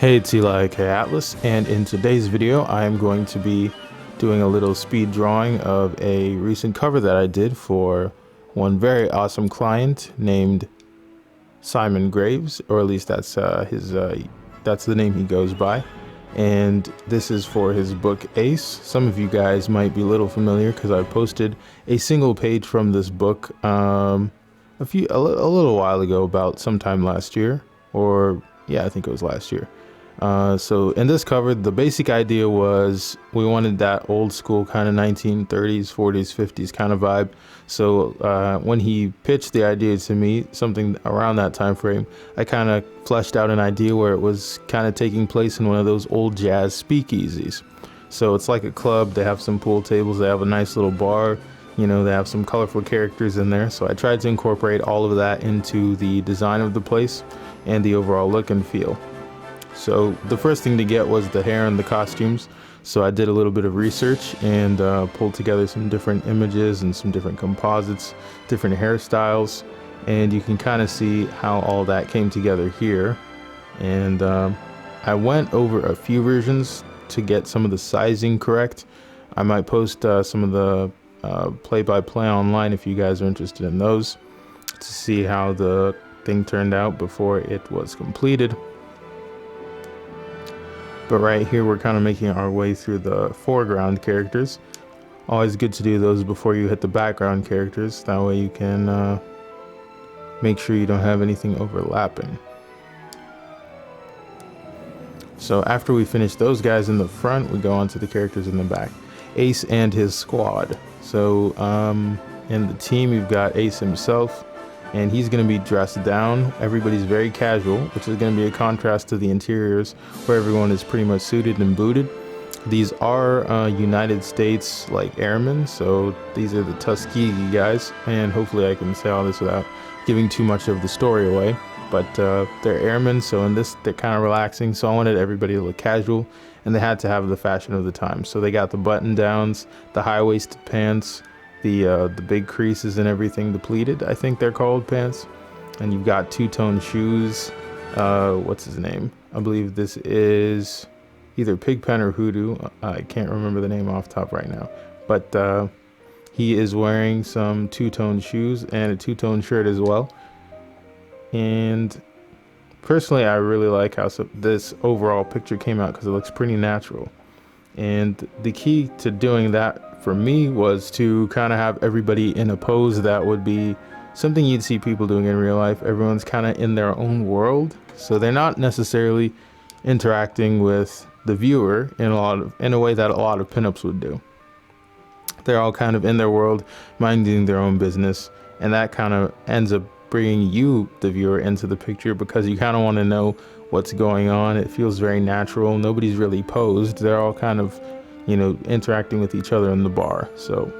Hey, it's Eli aka Atlas, and in today's video I am going to be doing a little speed drawing of a recent cover that I did for one very awesome client named Simon Graves, or at least that's that's the name he goes by. And this is for his book Ace. Some of you guys might be a little familiar because I posted a single page from this book a little while ago, about sometime last year, or yeah, I think it was last year. So in this cover, the basic idea was we wanted that old school kind of 1930s, 40s, 50s kind of vibe. So when he pitched the idea to me, something around that time frame, I kind of fleshed out an idea where it was kind of taking place in one of those old jazz speakeasies. So it's like a club. They have some pool tables. They have a nice little bar. You know, they have some colorful characters in there. So I tried to incorporate all of that into the design of the place and the overall look and feel. So the first thing to get was the hair and the costumes. So I did a little bit of research and pulled together some different images and some different composites, different hairstyles, and you can kind of see how all that came together here. And I went over a few versions to get some of the sizing correct. I might post some of the play-by-play online if you guys are interested in those, to see how the thing turned out before it was completed. But right here we're kind of making our way through the foreground characters. Always good to do those before you hit the background characters. That way you can make sure you don't have anything overlapping. So after we finish those guys in the front, we go on to the characters in the back. Ace and his squad. So in the team you've got Ace himself, and he's going to be dressed down. Everybody's very casual, which is going to be a contrast to the interiors where everyone is pretty much suited and booted. These are United States like airmen, so these are the Tuskegee guys, and hopefully I can say all this without giving too much of the story away. But they're airmen, so in this they're kind of relaxing, so I wanted everybody to look casual, and they had to have the fashion of the time. So they got the button downs, the high-waisted pants, the big creases and everything, the pleated, I think they're called, pants. And you've got two-tone shoes. What's his name? I believe this is either Pigpen or Hoodoo. I can't remember the name off the top right now. But he is wearing some two-tone shoes and a two-tone shirt as well. And personally, I really like how this overall picture came out because it looks pretty natural. And the key to doing that for me was to kind of have everybody in a pose that would be something you'd see people doing in real life. Everyone's kind of in their own world, so they're not necessarily interacting with the viewer in a way that a lot of pinups would do. They're all kind of in their world, minding their own business, and that kind of ends up bringing you, the viewer, into the picture because you kind of want to know what's going on. It feels very natural. Nobody's really posed. They're all kind of, you know, interacting with each other in the bar. So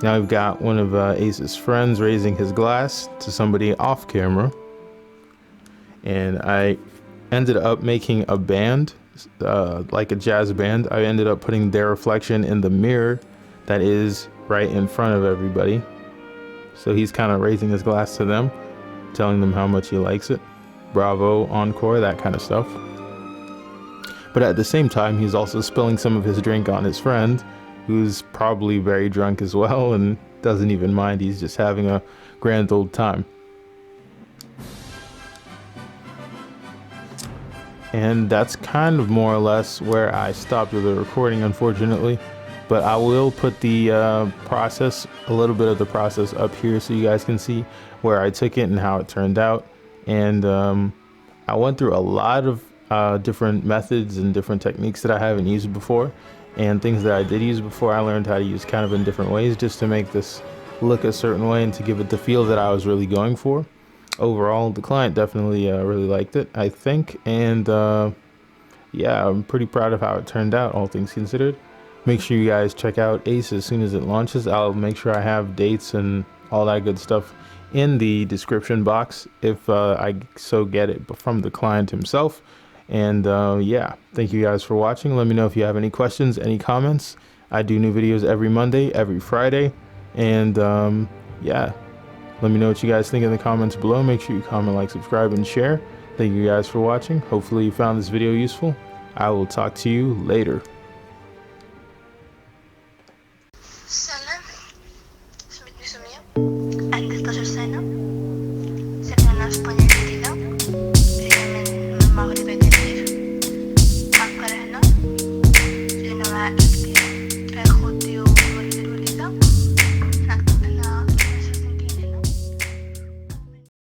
now we've got one of Ace's friends raising his glass to somebody off camera, and I ended up making a band, like a jazz band. I ended up putting their reflection in the mirror that is right in front of everybody. So he's kind of raising his glass to them, telling them how much he likes it. Bravo, encore, that kind of stuff. But at the same time, he's also spilling some of his drink on his friend, who's probably very drunk as well and doesn't even mind. He's just having a grand old time. And that's kind of more or less where I stopped with the recording, unfortunately. But I will put the process, a little bit of the process up here so you guys can see where I took it and how it turned out. And I went through a lot of different methods and different techniques that I haven't used before, and things that I did use before I learned how to use kind of in different ways just to make this look a certain way and to give it the feel that I was really going for. Overall, the client definitely really liked it, I think, and yeah, I'm pretty proud of how it turned out, all things considered. Make sure you guys check out Ace as soon as it launches. I'll make sure I have dates and all that good stuff in the description box if I so get it from the client himself. And yeah, thank you guys for watching. Let me know if you have any questions, any comments. I do new videos every Monday, every Friday. And yeah, let me know what you guys think in the comments below. Make sure you comment, like, subscribe, and share. Thank you guys for watching. Hopefully you found this video useful. I will talk to you later. سلام، اسمي سمية، عندي 11 سنة، ساكنة في اسبانيا الجديدة اللي هي من المغرب أكادير، عقر هنا في نوع